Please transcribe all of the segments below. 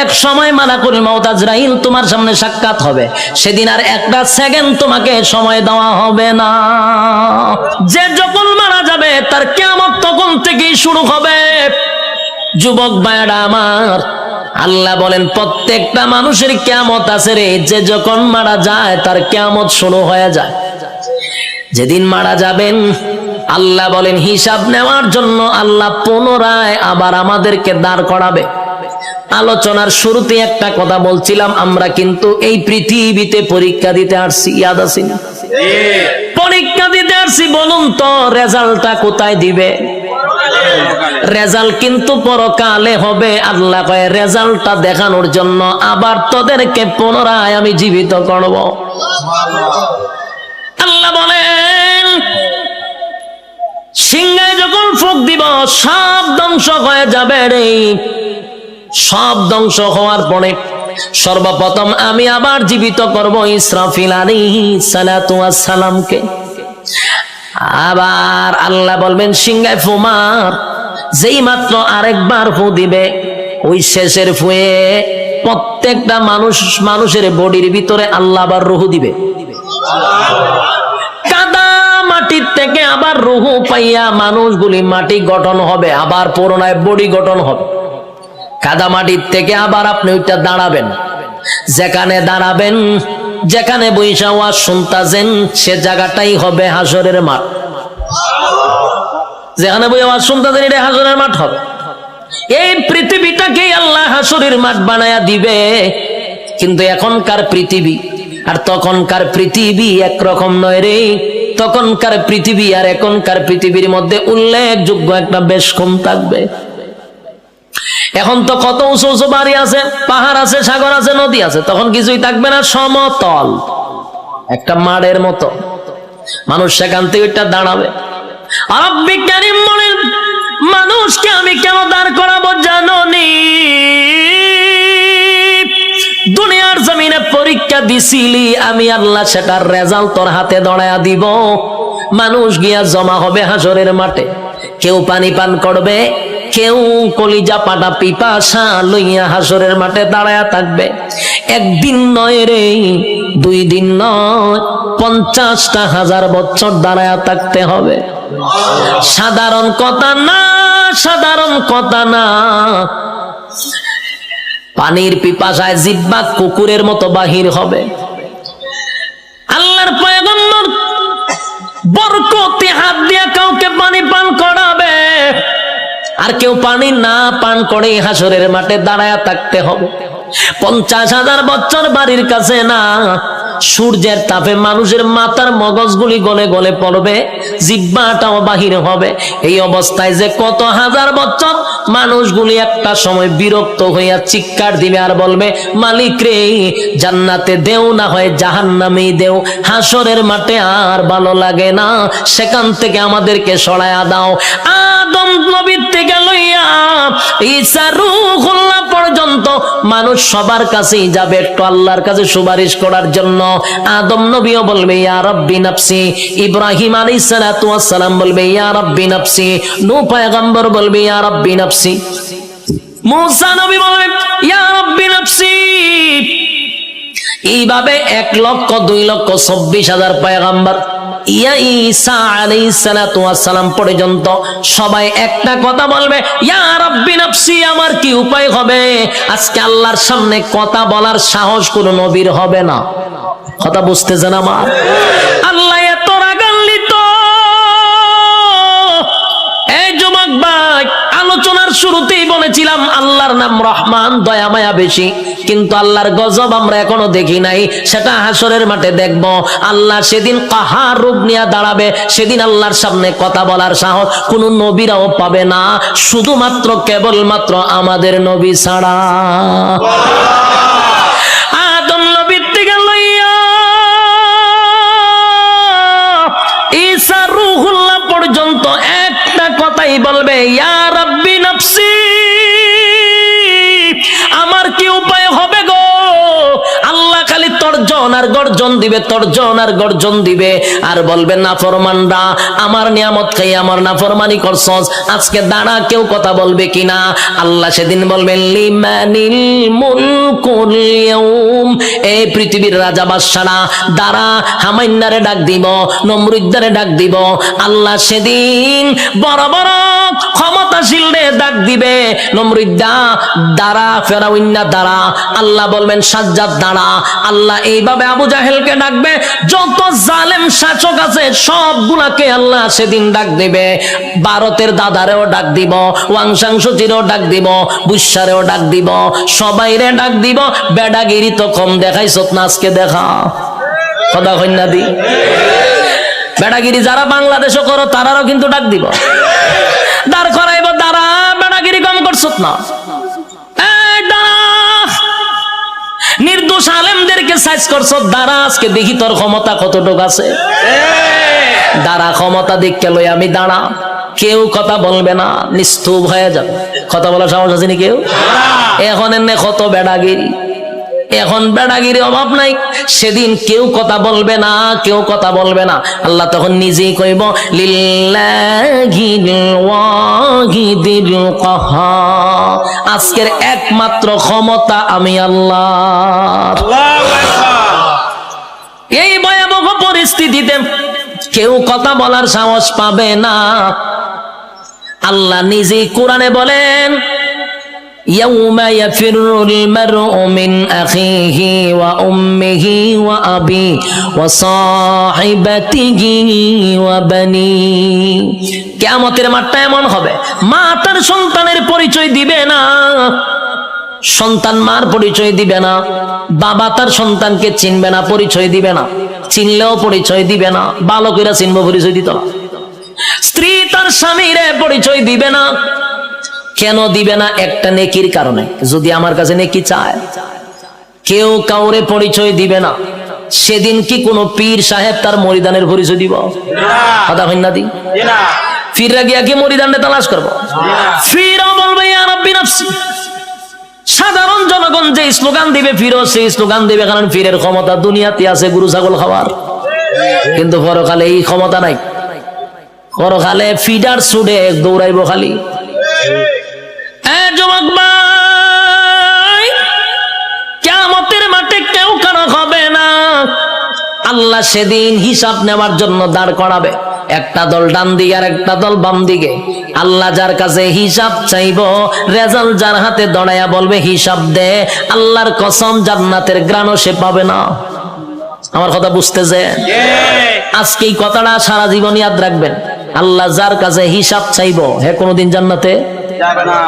এক সময় মালাকুল মউত আজরাইল তোমার সামনে সাক্ষাৎ হবে, সেদিন আর একটা সেকেন্ড তোমাকে সময় দেওয়া হবে না। যে যখন মারা যাবে তার কিয়ামত তখন থেকেই শুরু হবে। যুবক ভাইরা আমার, আল্লাহ বলেন প্রত্যেকটা মানুষের কিয়ামত আছে রে। যে যখন মারা যায় তার কিয়ামত শুরু হয়ে যায়। যেদিন মারা যাবেন আল্লাহ বলেন হিসাব নেওয়ার জন্য আল্লাহ পুনরায় আবার আমাদেরকে দাঁড় করাবে। আলোচনার শুরুতে একটা কথা বলছিলাম, আমরা কিন্তু এই পৃথিবীতে পরীক্ষা দিতে আসছি, ইয়াদ আছে না? পরীক্ষা দিতে আসছি। বলুন তো রেজাল্টটা কোথায় দিবে? রেজাল্ট কিন্তু পরকালে হবে। আল্লাহ কয় রেজাল্টটা দেখানোর জন্য আবার তোদেরকে পুনরায় আমি জীবিত করব। আল্লাহ বলেন সিংহায় যখন ফুঁক দিব সব ধ্বংস হয়ে যাবে রে। সব ধ্বংস হওয়ার পরে সর্বপ্রথম আমি আবার জীবিত করব ইসরাফিল আলাইহিস সালাতু ওয়াস সালামকে। আবার আল্লাহ বলবেন সিংহায় ফু মার। যেই মাত্র আরেকবার ফু দিবে ওই শেষের ফুয়ে প্রত্যেকটা মানুষের বডির ভিতরে আল্লাহ আবার রূহ দিবে। কাদা মাটির থেকে আবার রূহ পাইয়া মানুষগুলি মাটি গঠন হবে, আবার পুনরায় বডি গঠন হবে। কাদা মাটির থেকে আবার আপনি ওইটা দাঁড়াবেন। যেখানে দাঁড়াবেন, যেখানে বৈশা ওয়াজ শুনতাছেন সে জায়গাটাই হবে হাসরের মাঠ। যেখানে বই ওয়াজ শুনতাছেন এটা হাসরের মাঠ হবে। এই পৃথিবীটাকেই আল্লাহ হাসরের মাঠ বানায়া দিবে। কিন্তু এখনকার পৃথিবী আর তখনকার পৃথিবী একরকম নয় রে। তখনকার পৃথিবী আর এখনকার পৃথিবীর মধ্যে উল্লেখযোগ্য একটা বেশ কম থাকবে। এখন তো কত উঁচু উঁচু বাড়ি আছে, পাহাড় আছে, সাগর আছে, নদী আছে। তখন কিছুই থাকবে না, সমতল একটা মাঠের মতো। মানুষ সেখান থেকে দাঁড়াবে। আর বিজ্ঞানী বলেন মানুষকে আমি কেন দাঁড় করাবো জানো নি? দুনিয়ার জমিনে পরীক্ষা দিছিলি আমি আল্লাহ, সেটার রেজাল্ট তোর হাতে ধরায়া দিব। মানুষ গিয়া জমা হবে হাসরের মাঠে। কেউ পানি পান করবে, কেউ কলিজা পাটা পিপাসা লইয়া হাসরের মাঠে দাঁড়ায়া থাকবে। একদিন নয় রে, 2 দিন নয়, 50,000 বছর দাঁড়ায়া থাকতে হবে। সাধারণ কথা না, সাধারণ কথা না। পানির পিপাসায় জিহ্বা কুকুরের মতো বাহির হবে। আল্লাহর পয়গম্বর বরকতে হাত দিয়ে কাউকে পানি পান করাবে, আর কেউ পানি না পান করে হাসরের মাঠে দাঁড়ায়া থাকতে হবে। 50,000 বছর বাড়ির কাছে না। সূর্যের তাপে মানুষের মাথার মগজগুলি গলে গলে পড়বে, জিহ্বাটাও বাহির হবে। এই অবস্থায় যে কত হাজার বছর মানুষগুলি একটা সময় বিরক্ত হইয়া চিৎকার দিবে আর বলবে মালিক রে, জান্নাতে দেও না হয় জাহান্নামেই দেও, হাসরের মাঠে আর ভালো লাগে না, সেখান থেকে আমাদেরকে সরায়া দাও। আদম নবীর থেকে লইয়া ঈসা রূহুল্লাহ পর্যন্ত মানুষ সবার কাছেই যাবে একটু আল্লাহর কাছে সুপারিশ করার জন্য। আদম নবীও বলবে ইয়া রাব্বি নাফসি, ইব্রাহিম আলাইহিস সালাতু ওয়াস সালাম বলবে ইয়া রাব্বি নাফসি, নূহ পয়গম্বর বলবে ইয়া রাব্বি নাফসি, মুসা নবী বলবে ইয়া রাব্বি নাফসি। এইভাবে 1,02,24,000 পয়গম্বর ইয়া ঈসা আলাইহিস সালাতু ওয়াস সালাম পর্যন্ত সবাই একটা কথা বলবে ইয়া রাব্বি নাফসি। আমার কি উপায় হবে? আজকে আল্লাহর সামনে কথা বলার সাহস কোন নবীর হবে না। কথা বুঝতেছেন আমার? আল্লাহ এত রাগান্বিত। এই যুবক ভাই, আলোচনার শুরুতেই বলেছিলাম আল্লাহর নাম রহমান, দয়া মায়া বেশি। কিন্তু আল্লাহর গজব আমরা এখনো দেখি নাই, সেটা হাসরের মাঠে দেখব। আল্লাহ সেদিন কাহার রূপ নিয়ে দাঁড়াবে, সেদিন আল্লাহর সামনে কথা বলার সাহস কোন নবীরাও পাবে না, শুধুমাত্র কেবলমাত্র আমাদের নবী ছাড়া। আদম নবীর থেকে লইয়া ঈসা রূহুল্লাহ পর্যন্ত একটা কথাই বলবে ইয়া রাব্বি নাফসি। আমার কি উপায় হবে গো? আল্লাহ খালি তোর তর্জন আর গর্জন দিবে, তর্জন আর গর্জন দিবে, আর বলবে নাফরমানরা আমার নিয়ামত খাইয়ে আমার নাফরমানি করছস, আজকে দাঁড়া কেউ কথা বলবে কিনা। আল্লাহ সেদিন বলবেন লিমানিল মুলকুল ইয়াউম, এই পৃথিবীর রাজা বাদশারা দাঁড়া, হামাইন্নারে ডাক দিব, নমরুদ্দারে ডাক দিব। আল্লাহ সেদিন বড় বড় ক্ষমতাশীলরে ডাক দিবে, নমরুদ্দা দাঁড়া, ফেরাউন্না দাঁড়া। আল্লাহ বলবেন সাজ্জাদ দাঁড়া। আল্লাহ এইভাবে আবু জাহেলকে ডাকবে, যত জালেম শাসক আছে সবগুলাকে আল্লাহ সেদিন ডাক দিবে। ভারতের দাদারেও ডাক দিব, ওয়াংশাংশচিরেও ডাক দিব, বুসারেও ডাক দিব, সবাইরে ডাক দিব। বেডাগিরি তো কম দেখাইছ না, আজকে দেখা কথা কন্যা দি। বেডাগিরি যারা বাংলাদেশও করো তারারও কিন্তু ডাক দিব, দাঁড় করাইব, দাঁড়া বেডাগিরি কম করছ না, নির্দোষ আলেমদেরকে সাইজ করছ, দাঁড়া আজকে দেখি তোর ক্ষমতা কতটুকু আছে। দাঁড়া, ক্ষমতা দেখকে লই আমি দাঁড়া। কেউ কথা বলবে না, নিস্তব্ধ হয়ে যাবে। কথা বলার সাহস আছে নি কেউ? এখন এনে কত বেড়াগিরি, এখন বেড়াগিরি অভাব নাই। সেদিন কেউ কথা বলবে না, কেউ কথা বলবে না। আল্লাহ তখন নিজেই কইব লিল্লাহিল ওয়াহিদিল কাহার, আজকের একমাত্র ক্ষমতা আমি আল্লাহ। এই ভয়াবহ পরিস্থিতিতে কেউ কথা বলার সাহস পাবে না। আল্লাহ নিজেই কোরআনে বলেন ইয়াউমা ইয়াফিরুল মারউ মিন আখিহি ওয়া উম্মিহি ওয়া আবি ওয়া সাহিবাতিহি ওয়া বানি। কিয়ামতের মাঠটা এমন হবে, মা তার সন্তানের পরিচয় দিবে না, সন্তান মার পরিচয় দিবে না, বাবা তার সন্তানকে চিনবে না, পরিচয় দিবে না, চিনলেও পরিচয় দিবে না। বালকেরা চিনবো, পরিচয় দিত না। স্ত্রী তার স্বামীরে পরিচয় দিবে না। কেন দিবে না? একটা নেকির কারণে। যদি আমার কাছে নেকি চায়, কেউ কাউরে পরিচয় দিবে না। সেদিন কি কোন পীর সাহেব তার মরিদানের পরিচয় দিব? কথা হইনা দি ফিররা গিয়া কি মরিদানটা তালাশ করবো? ফিরও বলবে ইয়া রাব্বি নাফসি। সাধারণ জনগণ যে স্লোগান দিবে, ফিরও সেই স্লোগান দিবে, কারণ ফিরের ক্ষমতা দুনিয়াতে আছে গরু ছাগল খাওয়ার, কিন্তু পরকালে এই ক্ষমতা নাই। পরকালে ফিডার ছুটে দৌড়াইব খালি। যুবক ভাই, কিয়ামতের মাঠে কেউ কারো হবে না। আল্লাহ সেদিন হিসাব নেওয়ার জন্য দাঁড় করাবে, একটা দল ডান দিকে আর একটা দল বাম দিকে। আল্লাহ যার কাছে হিসাব চাইব, রেজাল্ট যার হাতে দড়াইয়া বলবে হিসাব দে, আল্লাহর কসম জান্নাতের গ্রাণও সে পাবে না। আমার কথা বুঝতেছে? আজকে এই কথাটা সারা জীবন ইয়াদ রাখবেন। আল্লাহ যার কাছে হিসাব চাইব, হে কোনোদিন জান্নাতে যাবে না।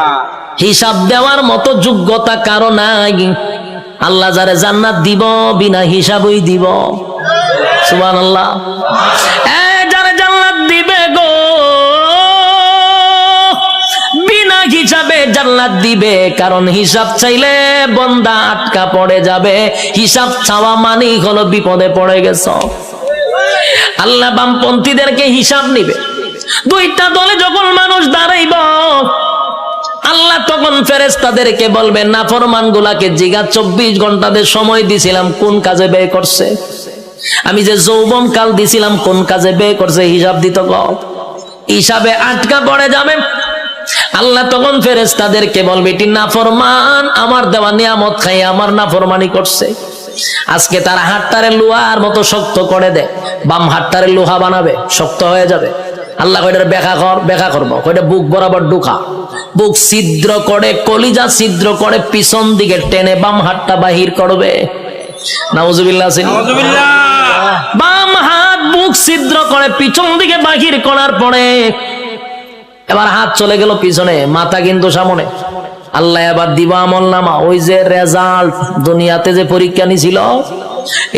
হিসাব দেওয়ার মতো যোগ্যতা কারো নাই। আল্লাহ যারে জান্নাত দিব বিনা হিসাবই দিব। সুবহানাল্লাহ। যারে জান্নাত দিবে গো বিনা হিসাবে জান্নাত দিবে, কারণ হিসাব চাইলে বান্দা আটকা পড়ে যাবে। হিসাব চাওয়া মানেই হলো বিপদে পড়ে গেছ। আল্লাহ বামপন্থীদেরকে হিসাব নিবে। দুইটা দলে যখন মানুষ দাঁড়াইব, আল্লাহ তখন ফেরেশতাদেরকে বলবেন নাফরমান গুলাকে জিগা 24 ঘন্টাদের সময় দিছিলাম কোন কাজে ব্যয় করছে, আমি যে যৌবন কাল দিছিলাম কোন কাজে ব্যয় করছে, হিসাব দিত গো। হিসাবে আটকা পড়ে যাবে। আল্লাহ তখন ফেরেশতাদেরকে বলবে এটি নাফরমান, আমার দেওয়া নিয়ামত খাই আমার নাফরমানি করছে। আজকে তার হাতটারে লোহার মতো শক্ত করে দেয়, বাম হাতটারে লোহা বানাবে, শক্ত হয়ে যাবে। আল্লাহ কয়টার ব্যাখ্যা করবো, কয়টা বুক বরাবর ঢুকা, বুক ছিদ্র করে, কলিজা ছিদ্র করে, পিছন দিকে টেনে বাম হাতটা বাহির করবে। নাউজুবিল্লাহ। বাম হাত বুক ছিদ্র করে পিছন দিকে বাহির করার পরে এবার হাত চলে গেল পিছনে, মাথা কিন্তু সামনে। আল্লাহ এবার দিব আমল নামা, ওই যে রেজাল্ট দুনিয়াতে যে পরীক্ষা নিছিল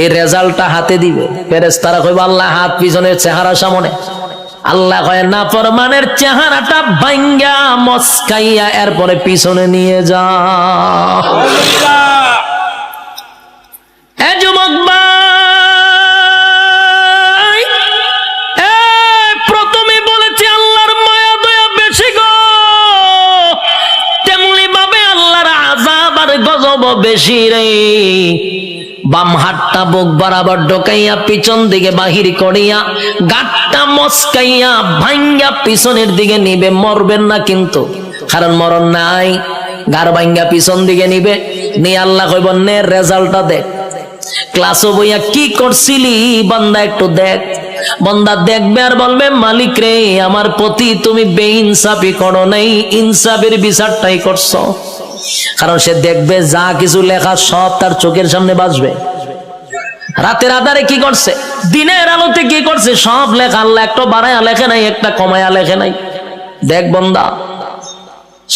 এই রেজাল্টটা হাতে দিবে। ফেরেশতারা কইবে আল্লাহ হাত পিছনের চেহারা সামনে। আল্লাহ কয় নাফরমানের চেহারাটা ভাঙ্গা মস্কাইয়া এরপরে পিছনে নিয়ে যা। যুবক ভাই, প্রথমে বলেছি আল্লাহর মায়া দয়া বেশি গো, তেমনি ভাবে আল্লাহর আযাব আর গজব বেশি রে। বাম হাতটা বুক বরাবর ঢোকাইয়া পিছন দিকে বাহির করিয়া গাঁটটা মস্কাইয়া ভাঙ্গা পিছনের দিকে নিবে, মরবেন না কিন্তু, কারণ মরণ নাই। গার ভাঙ্গা পিছন দিকে নিবে, নিয়ে আল্লাহ কইব নে রেজাল্টটা দেখ, ক্লাসও বইয়া কি করছিলি বান্দা একটু দেখ। বান্দা দেখবে আর বলবে মালিক রে, আমার প্রতি তুমি বেইনসাফি করো নাই, ইনসাফের বিচারটাই করছো। কারণ সে দেখবে যা কিছু লেখা সব তার চোখের সামনে বাজবে। রাতের আধারে কি করছে, দিনের আলোতে কি করছে, সব লেখা। আল্লাহ একটা বাড়ায়া লেখে নাই, একটা কমায়া লেখে নাই। দেখ বান্দা,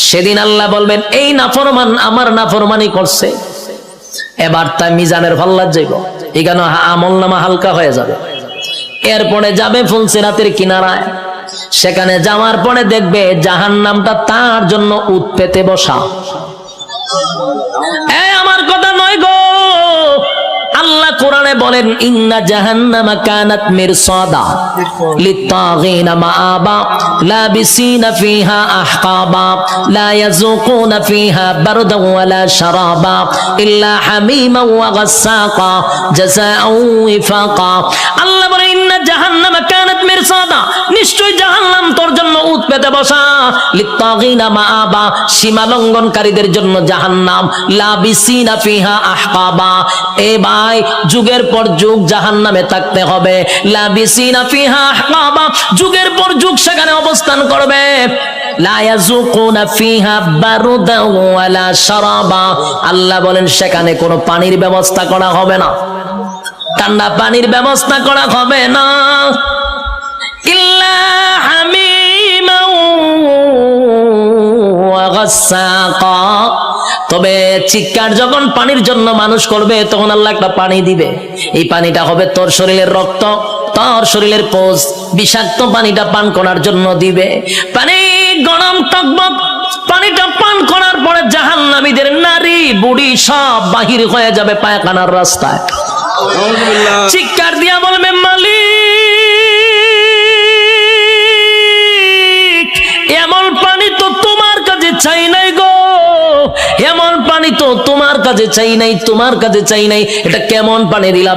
সেদিন আল্লাহ বলবেন এই নাফরমান আমার নাফরমানি করছে, এবার তাই মিজানের ফাল্লার যাইব, এখানে আমল নামা হালকা হয়ে যাবে। এরপরে যাবে ফুলসিরাতের কিনারায়, সেখানে যাওয়ার পরে দেখবে জাহান্নামটা তার জন্য উৎ পেতে বসা। আমার কথা নয় গো, আল্লাহ কোরআনে বলেন ইন্না জাহান্নামা কানাত মিরসাদা লিত্তাগিনা মাআবা লাবিসিনা ফিহা আহকাবা লা ইয়াযুকুনা ফিহা বারদান ওয়ালা শারাবা ইল্লা হামিমান ওয়া গাসসাকা জাযাআও ওয়াফাকা। আল্লাহ বলেন ইন্না জাহান্নামা কানাত মিরসাদা, নিশ্চয় জাহান্নাম তোর জন্য উৎ পেতে বসা। লিত্তাগিনা মাআবা, সীমা লঙ্ঘনকারীদের জন্য জাহান্নাম। লাবিসিনা ফিহা আহকাবা, এ ভাই যুগের পর যুগ জাহান্নামে থাকতে হবে। লাবিসিনা ফিহা আহকাবা, যুগের পর যুগ সেখানে অবস্থান করবে। লা ইয়াযুকুনা ফিহা বারদান ওয়ালা শারাবা, আল্লাহ বলেন সেখানে কোনো পানির ব্যবস্থা করা হবে না, ঠান্ডা পানির ব্যবস্থা করা হবে না। ইল্লা হামিমান ওয়া গাসসাকা, তবে চিৎকার যখন পানির জন্য মানুষ করবে তখন আল্লাহ একটা পানি দিবে। এই পানিটা হবে তোর শরীরের রক্ত, তোর শরীরের পোষ, বিষাক্ত পানিটা পান করার জন্য দিবে। পানি গরম টকবক, পানিটা পান করার পরে জাহান্নামীদের নারী বুড়ি সব বাহির হয়ে যাবে পায়খানার রাস্তায়। চিৎকার দিয়া বলবে মালিক, এমন পানি তো তোমার কাছে চাই নাই গো, এমন পানি তো তোমার কাছে চাই নাই, তোমার কাছে চাই নাই। এটা কেমন পানি দিলা,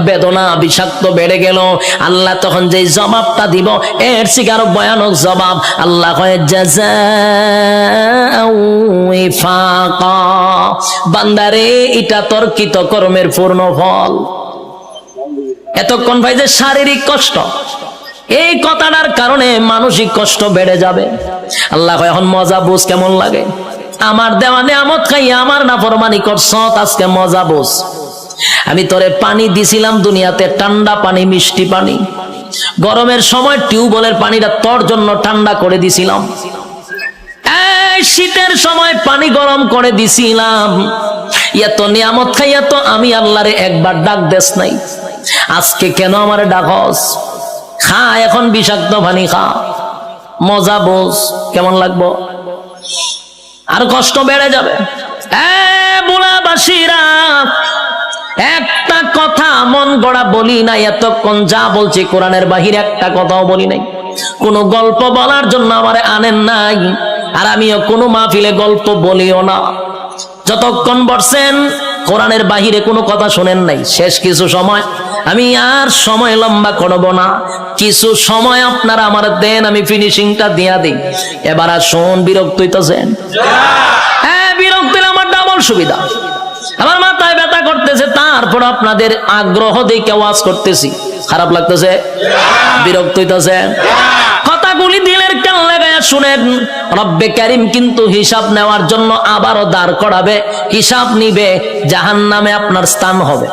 বেদনা বিষাক্ত বেড়ে গেল। আল্লাহ তখন যে জবাবটা দিব এর থেকে আরো ভয়ানক জবাব। আল্লাহ কয় জাযাআও ওয়াফাকা, বান্দারে এটা তোর কৃত কর্মের পূর্ণ ফল। এতক্ষণ ভাই যে শারীরিক কষ্ট, এই কথাটার কারণে মানসিক কষ্ট বেড়ে যাবে। আল্লাহ কয় এখন মজা বুঝ কেমন লাগে, আমার দেওয়া নিয়ামত খাইয়া আমার নাফরমানি করছ, আজকে মজা বোঝ। আমি তোরে পানি দিছিলাম দুনিয়াতে, ঠান্ডা পানি, মিষ্টি পানি। গরমের সময় টিউবওয়েলের পানিটা তোর জন্য ঠান্ডা করে দিছিলাম, এই শীতের সময় পানি গরম করে দিছিলাম। এত নিয়ামত খাইয়া তো আমি আল্লাহরে একবার ডাক দেস নাই, আজকে কেন আমারে ডাকস? খা এখন বিষাক্ত পানি খা, মজা বোঝ কেমন লাগবো। আর কষ্ট বেড়ে যাবে। বুলাবাসীরা, একটা কথা মন গড়া বলি নাই এতক্ষণ, যা বলছি কোরআনের বাহিরে একটা কথাও বলি নাই। কোনো গল্প বলার জন্য আমারে আনেন নাই, আর আমিও কোনো মাহফিলে গল্প বলিও না। যতক্ষণ বসছেন কোরআনের বাহিরে কোনো কথা শোনেন নাই। শেষ কিছু সময়, আমি আর সময় লম্বা করব না, কিছু সময় আপনারা আমার দেন, আমি ফিনিশিংটা দিয়া দিই। এবার আর শোন, বিরক্ত হইতেছেন? হ্যাঁ, বিরক্ত হলে আমার ডাবল সুবিধা। আমার মাথায় ব্যথা করতেছে, তারপর আপনাদের আগ্রহ দেখে ওয়াজ করতেছি, খারাপ লাগতেছে? বিরক্ত হইতেছে? কথাগুলি দিলের কান লাগায়া শুনেন। রব্বে কারীম কিন্তু হিসাব নেওয়ার জন্য আবারও দাঁড় করাবে, হিসাব নিবে, জাহান্নামে আপনার স্থান হবে।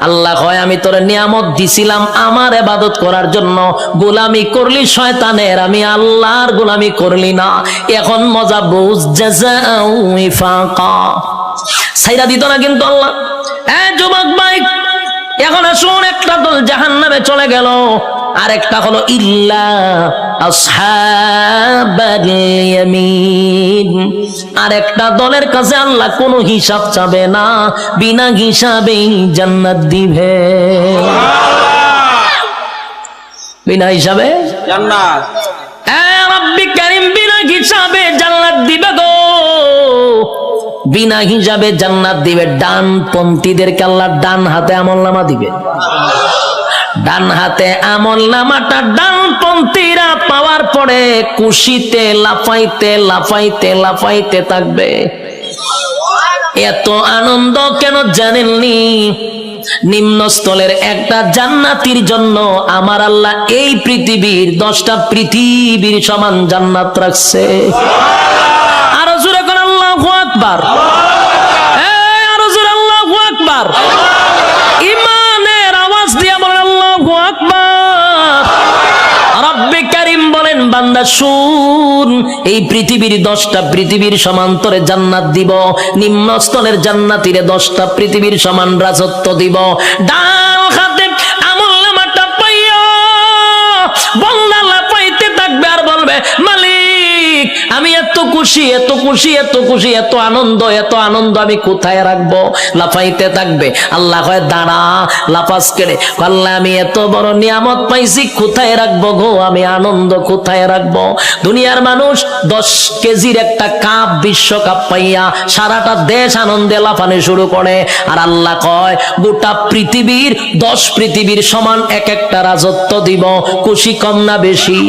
আল্লাহ কয় আমি তোরে নিয়ামত দিছিলাম আমার ইবাদত করার জন্য, গোলামি করলি শয়তানের, আমি আল্লাহর গোলামি করলি না। এখন মজা বুঝ, জাযাআও ওয়াফাকা। ছাইরা দিত না কিন্তু আল্লাহ। যুবক ভাই, এখন আসুন, একটা দল জাহান্নামে চলে গেল, আর একটা হলো ইল্লা আসহাবাল ইয়ামিন। আর একটা দলের কাছে আল্লাহ কোনো হিসাব চাবে না, বিনা হিসাবেই জান্নাত দিবে। বিনা হিসাবে জান্নাত। রব্বি কারীম বিনা হিসাবে জান্নাত দিবে গো। বিনা হিসাবে জান্নাত দিবে। ডানপন্থীদেরকে আল্লাহ ডান হাতে আমলনামা দিবে। ডান হাতে আমলনামাটা ডানপন্থীরা পাওয়ার পরে খুশিতে লাফাইতে লাফাইতে লাফাইতে থাকবে। এত আনন্দ কেন জানেননি? নিম্নস্থলের একটা জান্নাতির জন্য আমার আল্লাহ এই পৃথিবীর 10টা পৃথিবীর সমান জান্নাত রাখছে। আরো জোরে করে আল্লাহু আকবার, আরো জোরে আল্লাহু আকবার। ইমানের আওয়াজ দিয়ে বলেন আল্লাহু আকবার। রব্বে কারীম বলেন, বান্দা শুন, এই পৃথিবীর 10টা পৃথিবীর সমান্তরে জান্নাত দিব, নিম্নস্থলের জান্নাতীরে 10টা পৃথিবীর সমান রাজত্ব দিব। ডান হাতে আমলনামাটা পাইয়া বান্দা লাফাইতে থাকবে আর বলবে, মালিক আমি এত খুশি এত খুশি এত খুশি, এত আনন্দ আমি কোথায় রাখবো? লাফাইতে থাকবে। আল্লাহ কয় দাঁড়া, লাফাস কেড়ে। আল্লাহ আমি এত বড় নিয়ামত পাইছি, কোথায় রাখবো গো? আমি আনন্দ কোথায় রাখবো? দুনিয়ার মানুষ 10 কেজির একটা কাপ বিশ্বকাপ পাইয়া সারাটা দেশ আনন্দে লাফানো শুরু করে, আর আল্লাহ কয় গোটা পৃথিবীর 10 পৃথিবীর সমান এক একটা রাজত্ব দিব। খুশি কম না বেশি?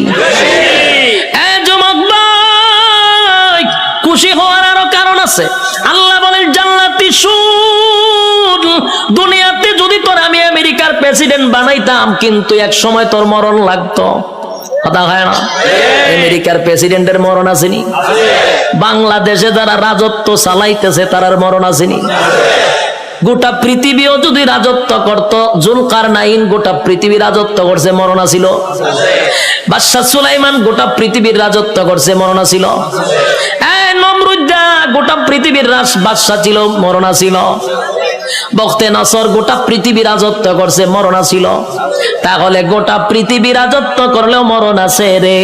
খুশি হওয়ার আরো কারণ আছে। আল্লাহ বলেন, জান্নাতি শুন, দুনিয়াতে যদি তোর আমি আমেরিকার প্রেসিডেন্ট বানাইতাম, কিন্তু এক সময় তোর মরণ লাগতো। কথা হয় না? আমেরিকার প্রেসিডেন্টের মরণ আসেনি? বাংলাদেশে যারা রাজত্ব চালাইতেছে তার মরণ আসেনি? গোটা পৃথিবীও যদি রাজত্ব করত, জুলকারনাইন গোটা পৃথিবী রাজত্ব করছে, মরণ ছিল? বাদশা সুলাইমান গোটা পৃথিবীর রাজত্ব করছে, মরণ ছিল? নমরুদ্দা গোটা পৃথিবীর বাদশা ছিল, মরণ ছিল? বখতে নসর গোটা পৃথিবী রাজত্ব করছে, মরণ ছিল? তাহলে গোটা পৃথিবী রাজত্ব করলেও মরণ আছে রে।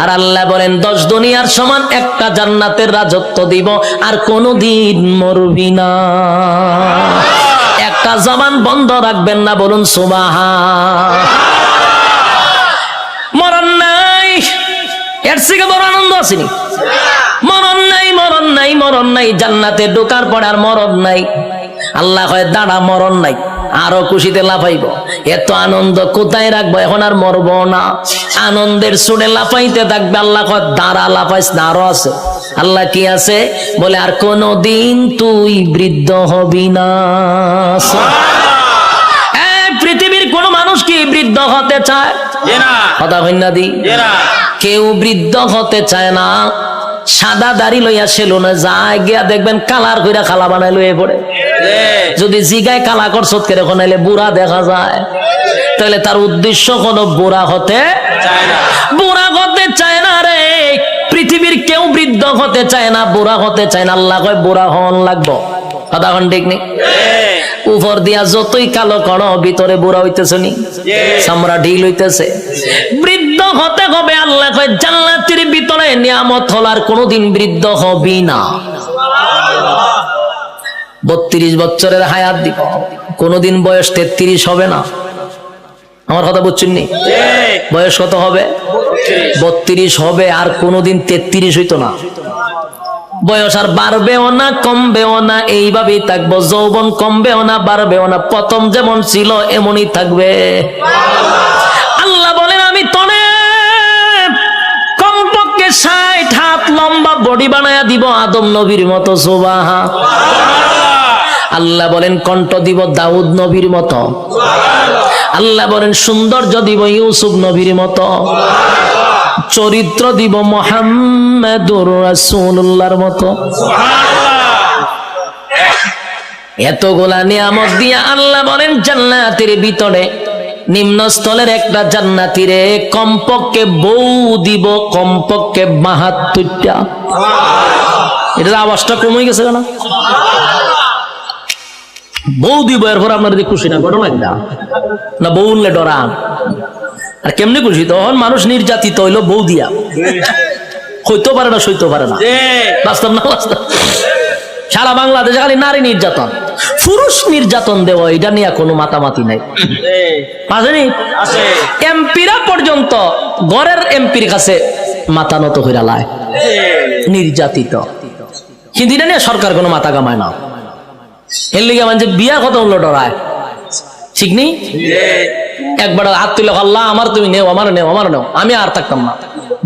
আর আল্লাহ বলেন 10 দুনিয়ার সমান একটা জান্নাতের রাজত্ব দিব, আর কোনদিন মরবি না। একটা জবান বন্ধ রাখবেন না, বলুন সুবহান। মরণ নাই, এর থেকে বড় আনন্দ আসেনি। মরণ নাই, মরণ নাই, মরণ নাই। জান্নাতে ঢোকার পর আর মরণ নাই। আল্লাহ কয় দাঁড়া, মরণ নাই, আরো খুশিতে লাফাইব। এত আনন্দ কোথায় রাখবো? এখন আর মরবো না। আনন্দের সুরে লাফাইতে থাকবে। আল্লাহ কয় দাঁড়া, লাফাইস না, আরো আছে। আল্লাহ কি আছে? বলে আর কোনদিন তুই বৃদ্ধ হবি না। পৃথিবীর কোন মানুষ কি বৃদ্ধ হতে চায়? কথা হইনা দি, কেউ বৃদ্ধ হতে চায় না। সাদা দাড়ি লইয়া সেলুনে যায়, গিয়া দেখবেন কালার কইরা খালা বানাই লইয়ে পড়ে। যদি জিগায় কালা করছত কেন নাইলে বুড়া দেখা যায়, তাহলে তার উদ্দেশ্য কোনো বুড়া হতে চায় না। বুড়া হতে চায় না রে। পৃথিবীর কেউ বৃদ্ধ হতে চায় না, বুড়া হতে চায় না। আল্লাহ কয় বুড়া হন লাগবো। কথা কোন ঠিক নেই? উপর দিয়া যতই কালো করো, ভিতরে বুড়া হইতেছে নি, চামড়া ঢিল হইতেছে। বৃদ্ধ হতে হবে। আল্লাহ কয় জান্নাতের ভিতরে নিয়ামত হলার কোনদিন বৃদ্ধ হবি না। 32 বছরের হায়াত দিব, কোনদিন বয়স 33 হবে না। আমার কথা বুঝছেন নি? বয়স কত হবে? 32 হবে, আর কোনদিন 33 হইতো না। বয়স আর বাড়বেও না কমবেও না, এইভাবেই থাকবো। যৌবন কমবেও না বাড়বেও না, প্রথম যেমন ছিল এমনই থাকবে। আল্লাহ বলেন আমি তনে কমপক্ষে 60 হাত লম্বা বডি বানায়া দিব, আদম নবীর মতো। সুবহান। আল্লাহ বলেন কণ্ঠ দিব দাউদ নবীর মতো। আল্লাহ বলেন সৌন্দর্য দিব ইউসুফ নবীর মতো। চরিত্র দিব মুহাম্মাদুর রাসূলুল্লাহর মতো। এতগুলা নিয়ামত দিয়া আল্লাহ বলেন জান্নাতের ভিতরে নিম্নস্থলের একটা জান্নাতীরে কমপক্ষে বউ দিব, কমপক্ষে 72টা। এটার আওয়াজটা কমে গেছে কেন? বউ দিব, এরপর আপনার খুশি না? ঘটনা না বউ উনলে ডরান। আর কেমনি খুশি? তখন মানুষ নির্যাতিত হইলো বউ দিয়া, হইতে পারে না, সইতে পারে না। বাস্তব না বাস্তব? সারা বাংলাদেশে খালি নারী নির্যাতন, পুরুষ নির্যাতন দেওয়া, এটা নিয়ে কোনো মাতামাতি নাই। এমপিরা পর্যন্ত ঘরের এমপির কাছে মাথা নত হইরা লায়, নির্যাতিত। কিন্তু এটা নিয়ে সরকার কোনো মাথা কামায় না। এর লিগে মানে বিয়া কত হলো ডরায়, ঠিক নেই? একবার হাত তুলে আল্লাহ আমার তুমি নেও, আমার নেও, আমার নেও, আমি আর থাকতাম না।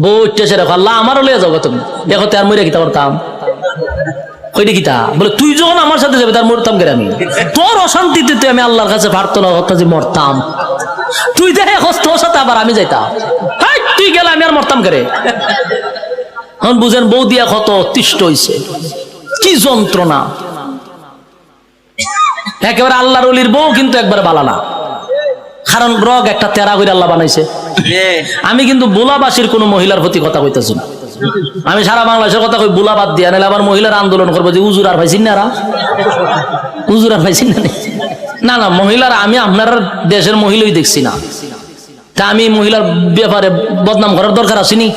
বউ উঠতেছে রেখো আল্লাহ আমারও লিয়ে যাবো, তুমি দেখো তো আর মরে কিতা করতাম, ওইটা কিতা বলে তুই যখন আমার সাথে যাবে তার মরতাম করে আমি, তোর অশান্তিতে তুই আমি আল্লাহর কাছে পারতো না হতো যে মরতাম, তুই দেখে তোর সাথে আবার আমি যাইতাম, তুই গেলে আমি আর মরতাম করে। এখন বুঝেন বউ দিয়া কত অতিষ্ঠ হইছে, কি যন্ত্রণা। একেবারে আল্লাহর ওলির বউ কিন্তু একবার বালা না, কারণ রগ একটা তেরা করে আল্লাহ বানাইছে। আমি কিন্তু বুলাবাসীর কোন মহিলার প্রতি কথা কইতেছি না, আমি সারা বাংলাদেশের কথা কই, বুলা বাদ দিয়া নাহলে আবার মহিলার আন্দোলন করবো যে উজুর আর পাইছেন না, উজুর আর পাইছেন না। না মহিলার আমি আপনার দেশের মহিলাই দেখছি না, তা আমি মহিলার ব্যাপারে বদনাম করার দরকার আসেনি।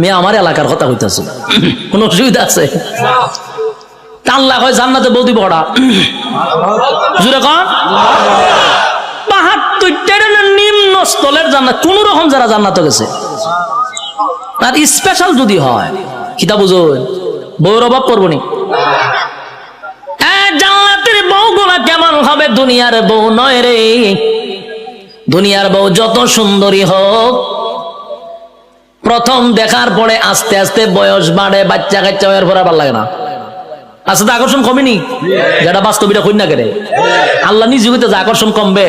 মেয়ে আমার এলাকার কথা কইতেছি, কোন অসুবিধা আছে? আল্লাহ কয় জান্নাতে বউ দিব ওরা, জুড়ে কন ৭২ নিম্ন স্থলের জান্নাত, কোন রকম যারা জান্নাতে গেছে। আর স্পেশাল যদি হয় কিতা বুঝুন, বউর অভাব পড়বনি। জান্নাতের বউগুলা কেমন হবে? দুনিয়ার বউ নয় রে, দুনিয়ার বউ যত সুন্দরী হোক, প্রথম দেখার পরে আস্তে আস্তে বয়স বাড়ে, বাচ্চা কাচ্চা হওয়ার পর ভালো লাগে না, আস্তে আস্তে আকর্ষণ কমেনি, যেটা বাস্তবিটা কই না কেন আল্লাহ নিজে হইতে যে আকর্ষণ কমবে।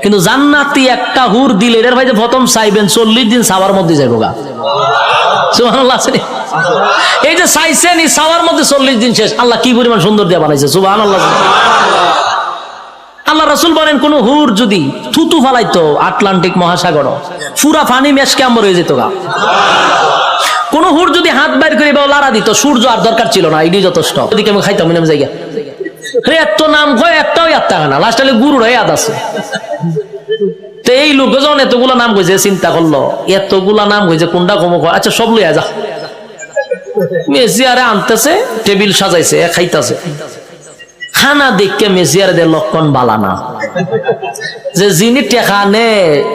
কিন্তু জান্নাতি একটা হুর দিলে এর ভাই যে প্রথম চাইবেন 40 দিন সাওয়ার মধ্যে যাইব গা, সুবহানাল্লাহ। এই যে চাইছেন এই সাওয়ার মধ্যে 40 দিন শেষ, আল্লাহ কি পরিমাণ সুন্দর দিয়ে বানাইছে, সুবহানাল্লাহ। আল্লাহ রাসূল বলেন কোন হুর যদি থুতু ফালাইতো আটলান্টিক মহাসাগর, পুরা পানি মেশকে আম্বর হয়ে যেত গা। কোন হুর যদি হাত বাইর করে লাড়া দিত, সূর্য আর দরকার ছিল না, এটি যথেষ্ট। ওদিকে আমি খাইতাম নাম জায়গা এত নাম কয় একটাও ইয়াদ থাকে না, লাস্ট গুরুর ইয়াদ আছে। তো এই লোক যখন এতগুলা নাম কইছে, চিন্তা করলো এতগুলা নাম কইছে কোনটা কম কয়, আচ্ছা সব লইয়া যা। মেসিয়ারে আনতেছে, টেবিল সাজাইছে, খাইতেছে, খানা দেখকে মেসিয়ারে দে লক্ষণ বালা না। যে যিনি টেকা নে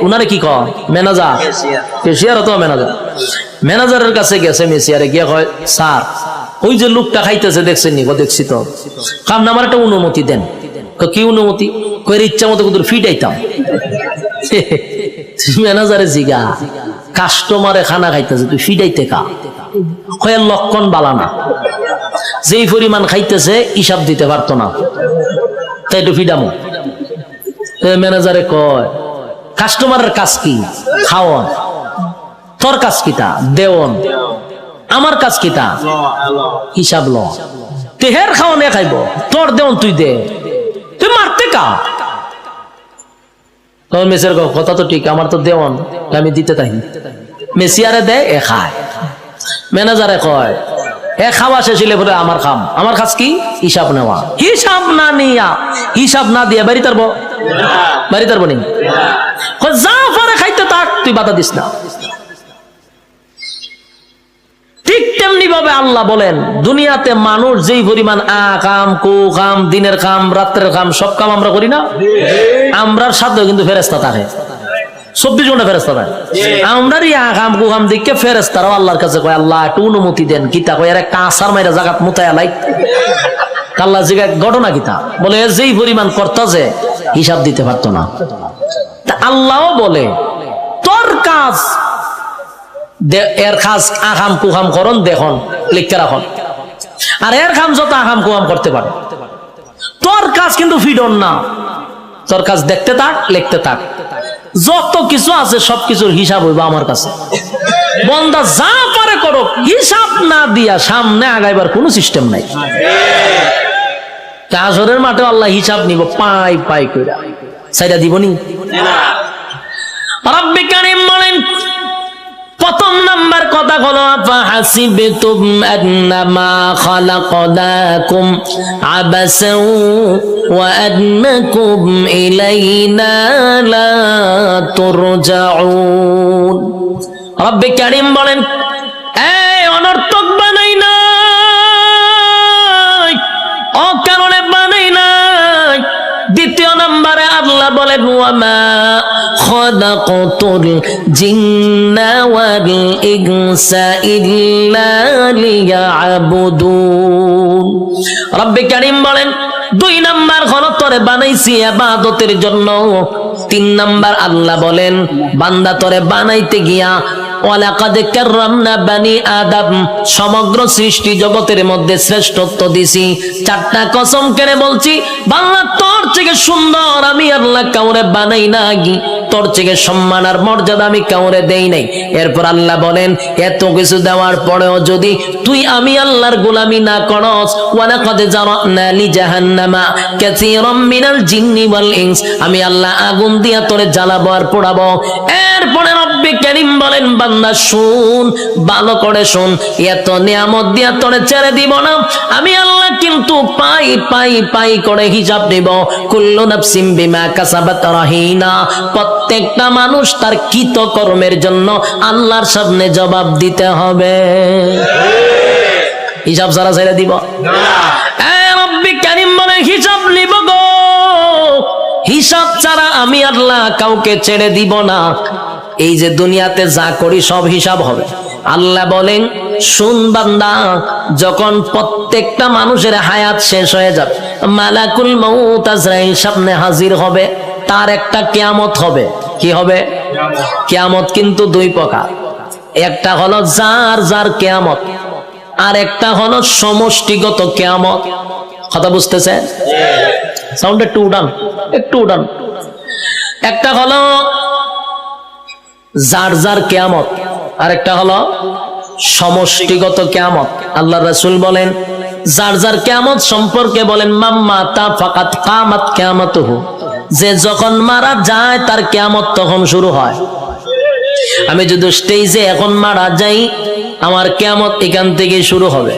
উনারে কি কয় ম্যানেজার, কেশিয়ার তো ম্যানেজার, ম্যানেজারের কাছে গেছে মেসিয়ারে গিয়ে কয় স্যার ওই যে লোকটা খাইতেছে দেখছেন নি? দেখছি তো। কাম না আমার একটা অনুমতি দেন। কি অনুমতি? কয়ের ইচ্ছা মতো কিন্তু ফিটাইতাম। ম্যানেজারে জিগা কাস্টমারে খানা খাইতেছে তুই ফিটাইতে কা? কয়ের লক্ষণ বালা না, যেই পরিমাণ খাইতেছে হিসাব দিতে পারতো না, তাই একটু ফিডামো। ম্যানেজারে কয় কাস্টমারের কাজ কি? খাওয়ান। তোর কাজ কিতা? দেওন। আমার কাজ কিতা? হিসাব ল। তেহের খাওয়ান এ খাইব, তোর দেওন তুই দে, তুই মারতে কা? মেসির কথা তো ঠিক, আমার তো দেওয়ান, আমি দিতে তাই। মেসিয়ারে দেয়, এ খায়। ম্যানেজারে কয় এ খাওয়া শেষ হইলে বলে আমার খাম, আমার কাজ কি? হিসাব নেওয়া। হিসাব না নিয়া, হিসাব না দিয়া বাড়ি তারবো, বাড়ি তারবো নি? যা পারে খাইতে থাক, তুই বাধা দিস না। ঠিক তেমনি ভাবে আল্লাহ বলেন দুনিয়াতে মানুষ যেই পরিমাণ কাম কু কাম, দিনের কাম রাত্রের কাম সব কাম আমরা করি না, আমরার সাথেও কিন্তু ফেরেশতা থাকে, 24 ঘন্টা ফেরেশতা থাকে। আমরার কাম কু কাম দেখে ফেরেশতারাও আল্লাহর কাছে কয় আল্লাহ একটু অনুমতি দেন, কিতা কয় এর একটা আসার মাইরা জাগাত মুতায়া লাই। আল্লাহ জিগা ঘটনা কিতা? বলে যেই পরিমাণ করতা যে হিসাব দিতে পারতো না। আল্লাহও বলে তোর কাজ এর কাজ আকাম কুকাম করন দেখুন লিখতে রাখুন, আর এর কাম যত আকাম কুকাম করতে পারে, তোর কাজ কিন্তু ফিডন না, তোর কাজ দেখতে থাক, লিখতে থাক, যত কিছু আছে সবকিছুর হিসাব হইবা আমার কাছে। বন্দা যা পারে করো, হিসাব না দিয়া সামনে আগাইবার কোনো সিস্টেম নাই। কাজরের মাঠে আল্লাহ হিসাব নিব পাই পাই কইরা, সাইডা দিবনি। রব্বি কারীম বলেন প্রথম নাম্বার কথা হলো ফাহাসিবতুম আন্নামা খালাকনাকুম আবাসাও ওয়া আন্নাকুম ইলাইনা লা তুরজাউন। রব্বি কারীম বলেন এই অনর্থক বানাই নাই, অকারণে বানাই নাই। দ্বিতীয় নাম্বারে আল্লাহ বলেন বলেন ওয়ামা খালাকাতুল জিন্না ওয়াল ইনসা ইল্লা লিয়াবুদুন। রব্বে কারীম বলেন 2 নাম্বার হলো তোরে বানাইছি ইবাদতের জন্য। 3 নাম্বার আল্লাহ বলেন বান্দা তোরে বানাইতে গিয়া ওয়ালাকাদ কাররামনা বানি আদম, সমগ্র সৃষ্টি জগতের মধ্যে শ্রেষ্ঠত্ব দিছি। 4টা কসম করে বলছি বাংলা তোর থেকে সুন্দর আমি আল্লাহ কাউরে বানাই নাই, তোর থেকে সম্মান আর মর্যাদা আমি কাউরে দেই নাই। এরপর আল্লাহ বলেন এত কিছু দেওয়ার পরেও যদি তুই আমি আল্লাহর গোলামি না করস, ওয়ালাকাদ জারানা লি জাহান্নামা কাসীরাম মিনাল জিন্নি ওয়াল ইনস, আমি আল্লাহ আগুন দিয়া তোরে জ্বালাবো আর পোড়াবো। এরপরে রব্বে কারীম বলেন বান্দা শুন, ভালো করে শুন, এত নিয়ামত দিয়া তোরে ছেড়ে দিব না। আমি আল্লাহ কিন্তু পাই পাই পাই করে হিসাব নিব। কুল্লু নাফসিম বিমা কাসাবাত রাহিনা, প্রত্যেকটা মানুষ তার কৃত কর্মের জন্য আল্লাহর সামনে জবাব দিতে হবে। হিসাব ছাড়া ছেড়ে দিব না। রব্বে কারীম বলে হিসাব নিব গো, হিসাব ছাড়া আমি আল্লাহ কাউকে ছেড়ে দিব না। এই যে দুনিয়াতে যা করি সব হিসাব হবে। আল্লাহ বলেন শুন বান্দা, যখন প্রত্যেকটা মানুষের হায়াত শেষ হয়ে যাবে, মালাকুল মউত আজরাইল সামনে হাজির হবে, তার একটা কিয়ামত হবে। কি হবে? কিয়ামত কিন্তু 2 প্রকার, একটা হলো যার যার কিয়ামত, আর একটা হলো সমষ্টিগত কিয়ামত। কথা বুঝতেছেন? সাউন্ড একটু উঠান, একটু উঠান। একটা হলো যার যার কিয়ামত, আর একটা হলো সমষ্টিগত কিয়ামত। আল্লাহ রাসূল বলেন যার যার কিয়ামত সম্পর্কে বলেন মাম্মা তা ফাকাত কামাত কিয়ামাতুহু, যে যখন মারা যায় তার কিয়ামত তখন শুরু হয়। আমি যদি স্টেজে এখন মারা যাই, আমার কিয়ামত এখান থেকে শুরু হবে।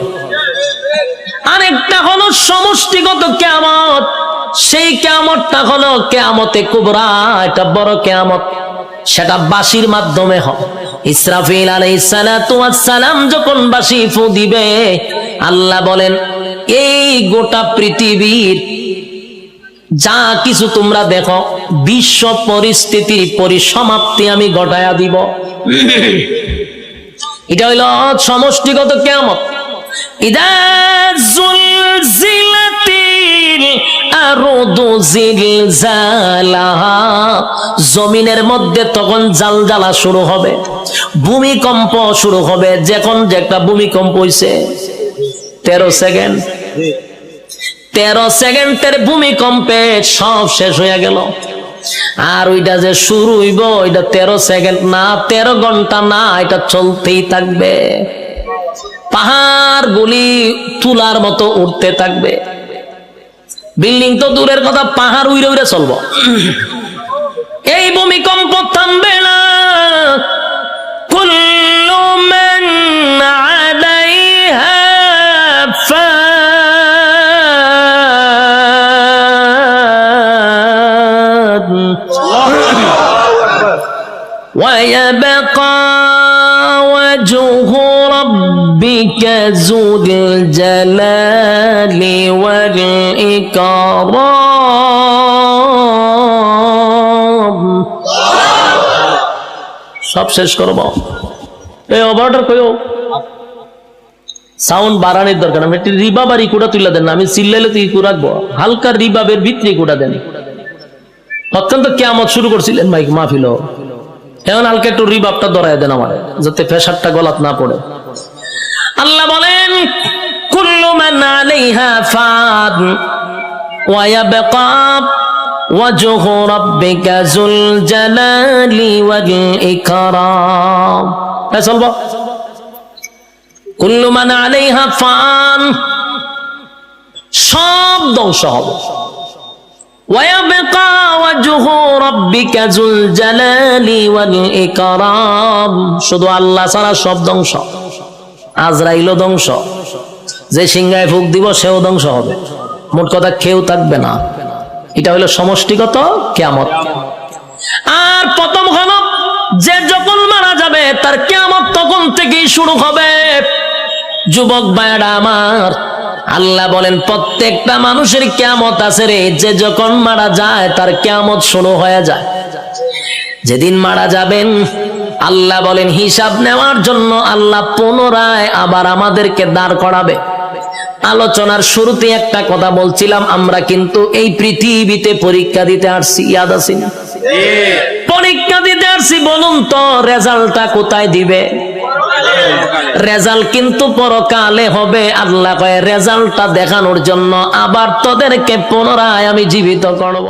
আরেকটা হলো সমষ্টিগত কিয়ামত, সেই কিয়ামতটা হলো কিয়ামতে কুবরা, এটা বড় কিয়ামত। সেটা বাঁশির মাধ্যমে হয়। ইসরাফিল আলাইহিস সালাতু ওয়াস সালাম যখন বাঁশি ফু দিবে, আল্লাহ বলেন এই গোটা পৃথিবীর যা কিছু তোমরা দেখো বিশ্ব পরিস্থিতির পরিসমাপ্তি আমি ঘটায়া দিব। এটা হইল সমষ্টিগত কিয়ামত। ইদা জুলজিলাতিল আরদু জিলজালাহা, জমিনের মধ্যে তখন জালজালা শুরু হবে, ভূমিকম্প শুরু হবে। যখন যে একটা ভূমিকম্প হইছে 13 সেকেন্ড, 13 সেকেন্ডের ভূমিকম্পে সব শেষ হয়ে গেল। আর ওইটা যে শুরু হইব ওইটা 13 সেকেন্ড না, 13 ঘন্টা না, এটা চলতেই থাকবে। পাহাড় গুলি তুলার মতো উঠতে থাকবে। বিল্ডিং তো দূরের কথা, পাহাড় উইরে উইরে চলবো। এই ভূমিকম্প থামবে না। কুল্লু মান আলাইহা ফান ওয়া ইয়াবকা ওয়াজহু রাব্বিকা যুল জালালি ওয়াল ইকরাম। সব শেষ করব। এই অর্ডার কইও সাউন্ড বাড়ানোর দরকার। আমি একটু রিবাব আর ইকুটা তুলে দেন না, আমি চিল্লাইলে তো ইকু রাখবো। হালকা রিবাবের ভিতরে ইকুটা দেন। অত্যন্ত কিয়ামত শুরু করছিলেন মাইক মাহফিল, এখন হালকা একটু রিবাবটা ধরায় দেন আমার, যাতে প্রেসারটা গলাত না পড়ে। আল্লাহ বলেন কুল্লু মান আলাইহা ফান ওয়া ইয়াবকা ওয়াজহু রাব্বিকা যুল জালালি ওয়াল ইকরাম। চলবো। কুল্লু মান আলাইহা ফান, সব ধ্বংস হবে। ওয়া ইয়াবকা ওয়াজহু রাব্বিকা যুল জালালি ওয়াল ইকরাম, শুধু আল্লাহ ছাড়া সব ধ্বংস। আজরাইলও ধ্বংস, যে সিংহায় ফুক দিব সেও ধ্বংস হবে। মোট কথা কেউ থাকবে না। এটা হলো সমষ্টিগত কিয়ামত। আর প্রথম হলো যে যখন মারা যাবে তার কিয়ামত তখন থেকেই শুরু হবে। যুবক ভাইরা আমার, আল্লাহ বলেন প্রত্যেকটা মানুষের কিয়ামত আছে রে, যে যখন মারা যায় তার কিয়ামত শুরু হয়ে যায়। যেদিন মারা যাবেন আল্লাহ বলেন হিসাব নেওয়ার জন্য আল্লাহ পুনরায় আবার আমাদেরকে দাঁড় করাবে। আলোচনার শুরুতে একটা কথা বলছিলাম, আমরা কিন্তু এই পৃথিবীতে পরীক্ষা দিতে আসছি, ইয়াদ আছে না? পরীক্ষা দিতে আসছি, বলুন তো রেজাল্টটা কোথায় দিবে? রেজাল্ট কিন্তু পরকালে হবে। আল্লাহ কয় রেজাল্টটা দেখানোর জন্য আবার তোদেরকে পুনরায় আমি জীবিত করব।